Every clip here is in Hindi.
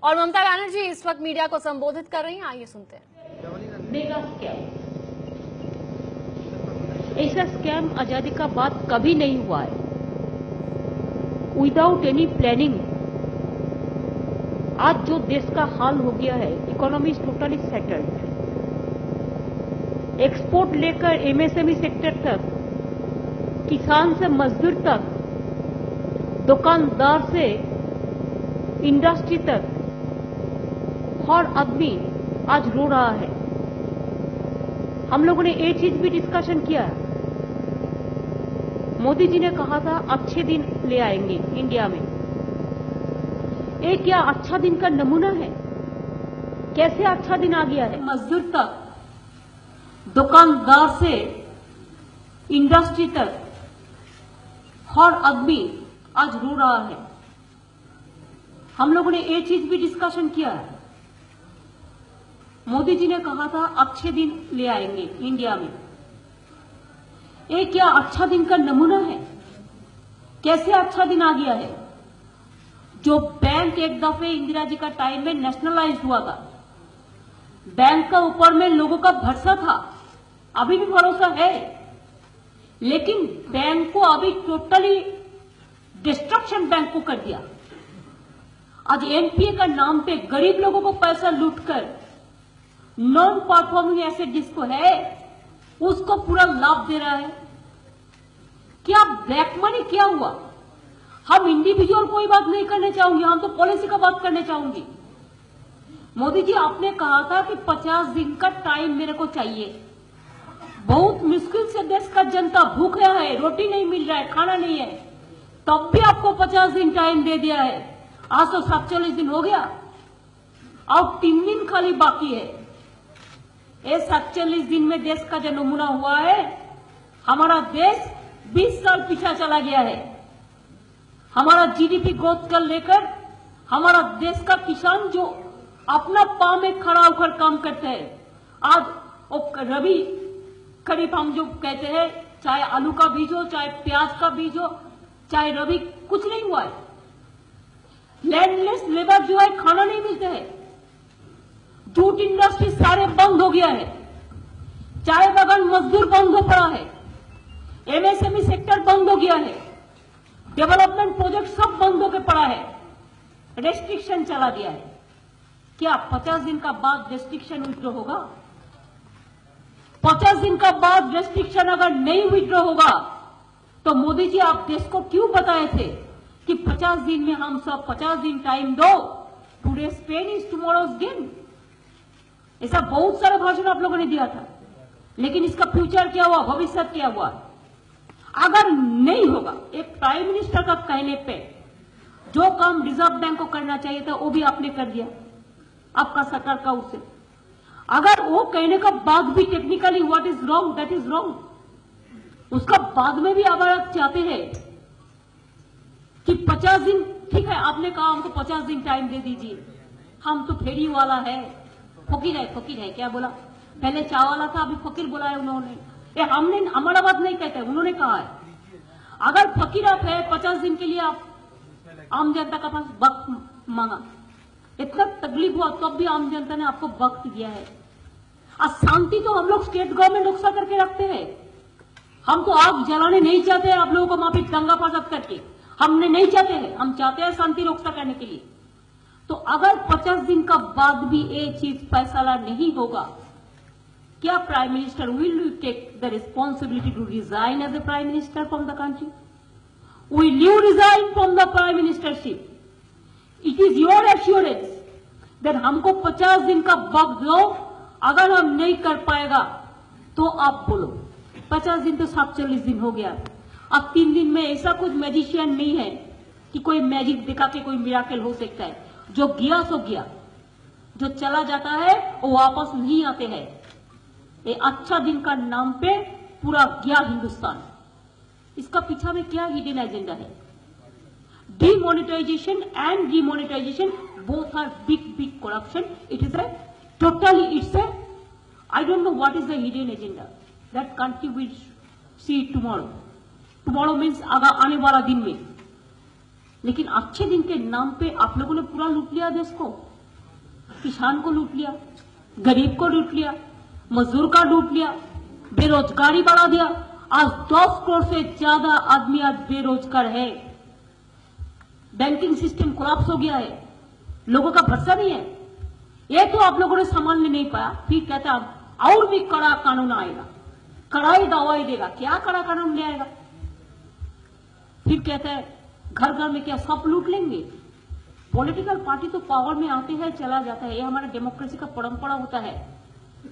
और ममता बनर्जी इस वक्त मीडिया को संबोधित कर रही हैं। आइए सुनते हैं। मेगा स्कैम, ऐसा स्कैम आजादी का बाद कभी नहीं हुआ है। विदाउट एनी प्लानिंग आज जो देश का हाल हो गया है, economy is totally settled. Export लेकर एमएसएमई सेक्टर तक, किसान से मजदूर तक, दुकानदार से इंडस्ट्री तक, हर आदमी आज रो रहा है। हम लोगों ने एक चीज भी डिस्कशन किया, मोदी जी ने कहा था अच्छे दिन ले आएंगे इंडिया में। ये क्या अच्छा दिन का नमूना है? कैसे अच्छा दिन आ गया है? मजदूर तक, दुकानदार से इंडस्ट्री तक, हर आदमी आज रो रहा है। हम लोगों ने एक चीज भी डिस्कशन किया है, मोदी जी ने कहा था अच्छे दिन ले आएंगे इंडिया में। ये क्या अच्छा दिन का नमूना है? कैसे अच्छा दिन आ गया है? जो बैंक एक दफे इंदिरा जी का टाइम में नेशनलाइज हुआ था, बैंक का ऊपर में लोगों का भरोसा था, अभी भी भरोसा है, लेकिन बैंक को अभी टोटली डिस्ट्रक्शन बैंक को कर दिया। आज एनपीए का नाम पे गरीब लोगों को पैसा लूटकर नॉन परफॉर्मिंग एसेट जिसको है उसको पूरा लाभ दे रहा है। क्या ब्लैक मनी क्या हुआ? हम इंडिविजुअल कोई बात नहीं करने चाहूंगी, हम तो पॉलिसी का बात करने चाहूंगी। मोदी जी, आपने कहा था कि 50 दिन का टाइम मेरे को चाहिए। बहुत मुश्किल से देश का जनता भूखा है, रोटी नहीं मिल रहा है, खाना नहीं है, तब भी आपको 50 दिन टाइम दे दिया है। आज तो 47 दिन हो गया, अब 3 दिन खाली बाकी है। ये 47 दिन में देश का जो नमूना हुआ है, हमारा देश 20 साल पीछे चला गया है। हमारा जीडीपी ग्रोथ कर लेकर हमारा देश का किसान जो अपना पांव में खड़ा होकर काम करते हैं, आज वो रबी खरीफ हम जो कहते हैं, चाहे आलू का बीज हो, चाहे प्याज का बीज हो, चाहे रबी, कुछ नहीं हुआ है। लैंडलेस लेबर जो है, खाना नहीं मिलते हैं। जूट इंडस्ट्री सारे बंद हो गया है, चाय बागान मजदूर बंद हो पड़ा है, एमएसएमई सेक्टर बंद हो गया है, डेवलपमेंट प्रोजेक्ट सब बंद होकर पड़ा है, रेस्ट्रिक्शन चला गया है। क्या 50 दिन का बाद रेस्ट्रिक्शन विड्रॉ होगा? 50 दिन का बाद रेस्ट्रिक्शन अगर नहीं विड्रॉ होगा तो मोदी जी, आप देश को क्यों बताए थे कि 50 दिन में हम सब 50 दिन टाइम दो, today's pain is tomorrow's gain. ऐसा बहुत सारे भाषण आप लोगों ने दिया था, लेकिन इसका फ्यूचर क्या हुआ, भविष्य क्या हुआ? अगर नहीं होगा, एक प्राइम मिनिस्टर का कहने पे जो काम रिजर्व बैंक को करना चाहिए था वो भी आपने कर दिया, आपका सरकार का उससे। अगर वो कहने का बाद भी technically what is wrong, that is wrong, उसका बाद में भी अगर आप चाहते हैं कि 50 दिन, ठीक है, आपने कहा हमको 50 दिन टाइम दे दीजिए, हम तो फेरी वाला है, फकीर है, क्या बोला? पहले चाय वाला था, अभी फकीर बोला है उन्होंने। ये हमने, हमारा बात नहीं कहते, उन्होंने कहा है। अगर फकीर आप है, 50 दिन के लिए आप आम जनता का पास वक्त मांगा, इतना तकलीफ हुआ, तब भी आम जनता ने आपको वक्त दिया है। अशांति तो हम लोग स्टेट गवर्नमेंट रक्षा करके रखते हैं, हम तो आग जलाने नहीं चाहते हैं आप लोगों को वहां पे दंगा फसाद करके, हमने नहीं चाहते हैं, हम चाहते हैं शांति रक्षा करने के लिए। तो अगर 50 दिन का बाद भी ये चीज फैसला नहीं होगा, क्या prime minister will you take the responsibility to resign as a prime minister from the country? Will you resign from the prime ministership? It is your assurance that हमको 50 दिन का वक्त दो, अगर हम नहीं कर पाएगा तो आप बोलो। 50 दिन तो 47 दिन हो गया, अब 3 दिन में ऐसा कुछ मैजिशियन नहीं है कि कोई मैजिक दिखा के कोई मिराकल हो सकता है। जो गया सो गया, जो चला जाता है वो वापस नहीं आते हैं। ये अच्छा दिन का नाम पे पूरा गया हिंदुस्तान। इसका पीछा में क्या हिडन एजेंडा है? Demonetization and demonetization both are big corruption. It is a totally, it's a, I don't know what is the hidden agenda. That country will see tomorrow. Tomorrow means आने वाला दिन में। लेकिन अच्छे दिन के नाम पे आप लोगों ने पूरा लूट लिया देश को। किसान को लूट लिया, गरीब को लूट लिया, मजदूर का लूट लिया, बेरोजगारी बढ़ा दिया। आज 10 करोड़ से ज्यादा आदमी आज बेरोजगार है। बैंकिंग सिस्टम कोलैप्स हो गया है, लोगों का भरोसा नहीं है। ये तो आप लोगों ने संभालने नहीं पाया, फिर कहते हैं और भी कड़ा कानून आएगा, कड़ाई दवाई देगा। क्या कड़ा कानून ले आएगा? फिर कहते हैं घर घर में क्या सब लूट लेंगे? पॉलिटिकल पार्टी तो पावर में आते हैं चला जाता है, ये हमारा डेमोक्रेसी का परंपरा होता है।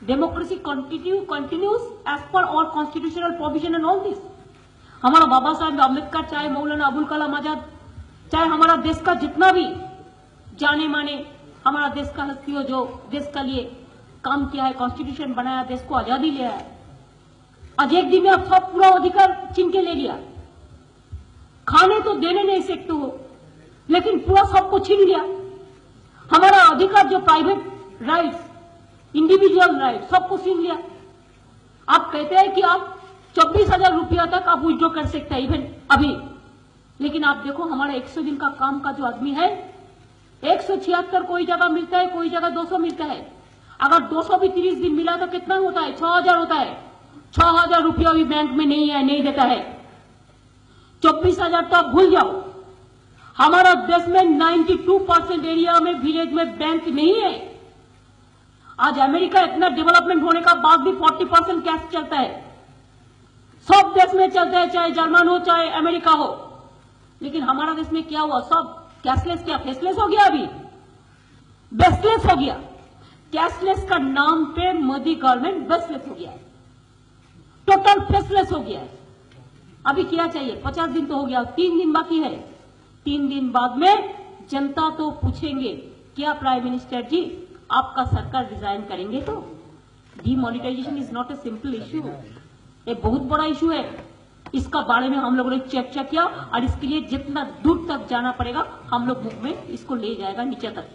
Democracy continues as per all constitutional provision and all this. हमारा बाबा साहेब अम्बेडकर, चाहे मौलाना अबुल कलाम आजाद, चाहे हमारा देश का जितना भी जाने माने हमारा देश का हस्ती हो जो देश के लिए काम किया है, कॉन्स्टिट्यूशन बनाया, देश को आजादी लिया है, आज एक दिन में आप सब पूरा अधिकार छीन के ले लिया। खाने तो देने नहीं सकते हो, लेकिन पूरा सबको छीन लिया। हमारा अधिकार जो प्राइवेट राइट्स, इंडिविजुअल राइट, सबको छीन लिया। आप कहते हैं कि आप 24,000 रुपया तक आप विड्रॉ कर सकते हैं इवन अभी, लेकिन आप देखो हमारे 100 दिन का काम का जो आदमी है 176 कोई जगह मिलता है, कोई जगह 200 मिलता है। अगर 200 भी 30 दिन मिला तो कितना होता है? 6,000 होता है। 6,000 रुपया भी बैंक में नहीं है, नहीं देता है। 24,000 तो आप भूल जाओ। हमारा देश में 92% एरिया में विलेज में बैंक नहीं है। आज अमेरिका इतना डेवलपमेंट होने का बाद भी 40% कैश चलता है। सब देश में चलता है, चाहे जर्मन हो चाहे अमेरिका हो, लेकिन हमारा देश में क्या हुआ? सब कैशलेस, क्या फेसलेस हो गया? अभी बेसलेस हो गया। कैशलेस का नाम पे मोदी गवर्नमेंट बेसलेस हो गया है, टोटल फेसलेस हो गया है। अभी क्या चाहिए? 50 दिन तो हो गया, 3 दिन बाकी है। 3 दिन बाद में जनता तो पूछेंगे क्या प्राइम मिनिस्टर जी आपका सरकार रिजाइन करेंगे? तो demonetization is not a simple issue, ये बहुत बड़ा इश्यू है। इसका बारे में हम लोगों ने चर्चा किया और इसके लिए जितना दूर तक जाना पड़ेगा हम लोग मुख में इसको ले जाएगा नीचे तक।